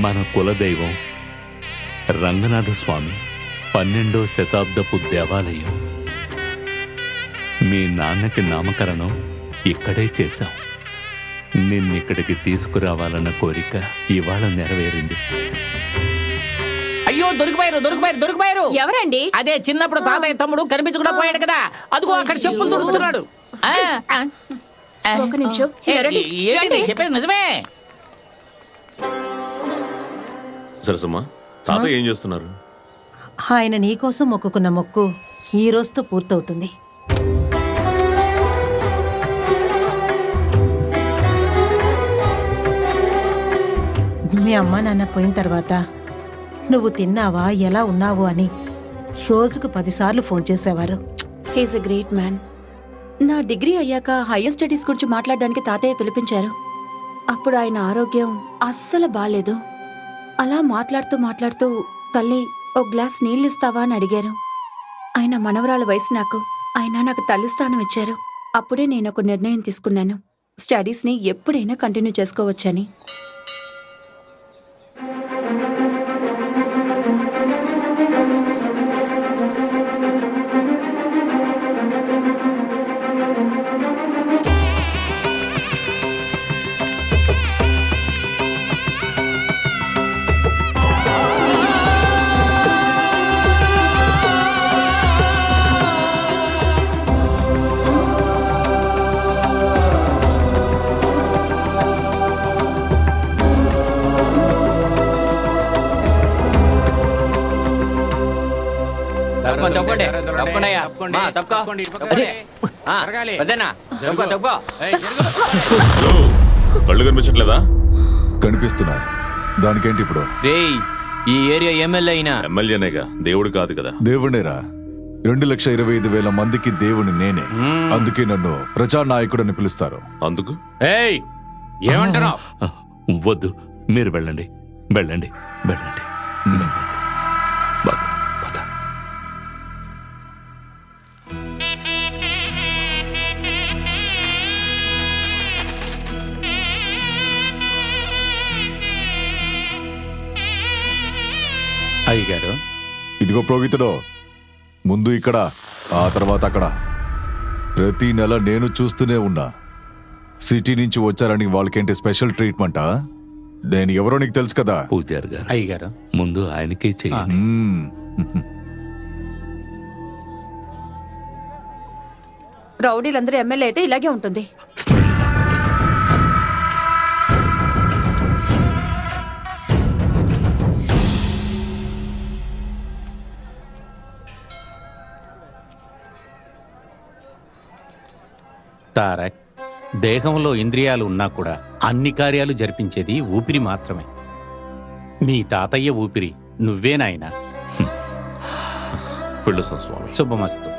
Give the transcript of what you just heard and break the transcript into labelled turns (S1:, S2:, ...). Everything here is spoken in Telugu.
S1: మన కులదైవం రంగనాథ స్వామి 12వ శతాబ్దపు దేవాలయం. మీ నాన్నకి నామకరణం ఇక్కడే చేశాం. నిన్నిక్కడికి తీసుకురావాలన్న కోరిక ఇవాళ నెరవేరింది.
S2: అయ్యో దొరికిపోయారు.
S3: ఎవరండి?
S2: అదే చిన్నప్పుడు తాతయ్య తమ్ముడు కనిపించకుండా పోయాడు కదా, అదిగో అక్కడ చెప్పులు దొరుకుతున్నాడు.
S3: ఒక నిమిషం.
S2: చెప్పేది నిజమే.
S4: సరసమ్మా, తాతయ్య ఏం చేస్తున్నారు?
S5: ఆయన నీకోసం మొక్కుకున్న మొక్కు ఈ రోజుతో పూర్తవుతుంది. మీ అమ్మా నాన్న పోయిన తర్వాత నువ్వు తిన్నావా, ఎలా ఉన్నావు అని రోజుకు 10 సార్లు ఫోన్ చేసేవారు.
S3: He's a great man. నా డిగ్రీ అయ్యాక హైయర్ స్టడీస్ గురించి మాట్లాడడానికి తాతయ్య పిలిపించారు. అప్పుడు ఆయన ఆరోగ్యం అస్సలు బాలేదు. అలా మాట్లాడుతూ తల్లి ఒక గ్లాస్ నీళ్ళు ఇస్తావా అని అడిగారు. ఆయన మనవరాల వయసు ఆయన నాకు తల్లి స్థానం ఇచ్చారు. అప్పుడే నేను ఒక నిర్ణయం తీసుకున్నాను, స్టడీస్ని ఎప్పుడైనా కంటిన్యూ చేసుకోవచ్చని.
S4: కళ్ళు కనిపించట్లేదా?
S6: కనిపిస్తున్నా. దానికేంటి ఇప్పుడు?
S7: ఈ ఏరియా ఎమ్మెల్యే అయినా
S4: ఎమ్మెల్యేనేగా, దేవుడు కాదు కదా.
S6: దేవుడేరా. 2,25,000 మందికి దేవుని నేనే. అందుకే నన్ను ప్రజానాయకుడని పిలుస్తారు.
S4: అందుకు
S7: ఏమంటున్నావు?
S1: వద్దు, మీరు వెళ్ళండి. బాబు, పద.
S7: అయ్యగారు,
S6: ఇదిగో పురోహితుడో, ముందు ఇక్కడ, ఆ తర్వాత అక్కడ. ప్రతి నెల నేను చూస్తూనే ఉన్నా. సిటీ నుంచి వచ్చారని వాళ్ళకేంటి స్పెషల్ ట్రీట్మెంటా? నేను ఎవరో నీకు తెలుసు కదా.
S1: పూజారి గారు,
S7: అయ్యగారు,
S1: ముందు ఆయనకే చేయండి.
S3: రౌడీలందరూ ఎమ్మెల్యే అయితే ఇలాగే ఉంటుంది.
S7: తారక్, దేహంలో ఇంద్రియాలు ఉన్నా కూడా అన్ని కార్యాలు జరిపించేది ఊపిరి మాత్రమే. మీ తాతయ్య ఊపిరి నువ్వేనాయనా.
S4: వెళ్ళొస్తాం స్వామి.
S7: శుభమస్తు.